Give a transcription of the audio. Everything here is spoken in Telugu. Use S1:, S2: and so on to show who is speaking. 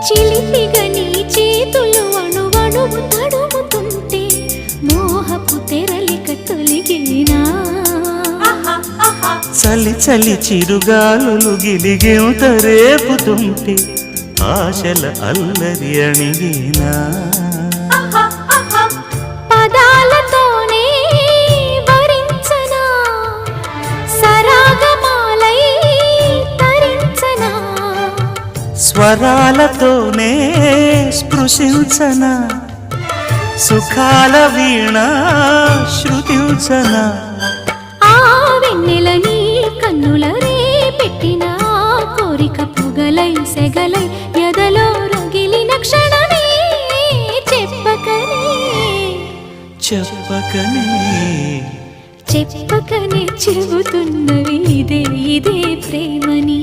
S1: చిలిపిగా నీ చేతులు అణువణువు తడుముతుంటే మోహపు తెరలిక తొలిగేనా
S2: చలి చలి చిరుగాలులు గిలిగేంత రేపుతుంటే ఆశల అల్లరి అణిగేనా
S1: పదాలతోనే వరించనా సరాగమాలై తరించనా
S2: స్వరాలతోనే స్పృశించనా సుఖాల వీణ శృతించనా
S1: ఆ వెన్నెల నీ కన్నుల రే పెట్టిన కోరిక పొగలై సెగలై ఎదలో రగిలిన క్షణమే చెప్పకనే
S2: చెప్పకనే
S1: చెప్పకనే చెబుతున్నవి ఇదే ఇదే ప్రేమని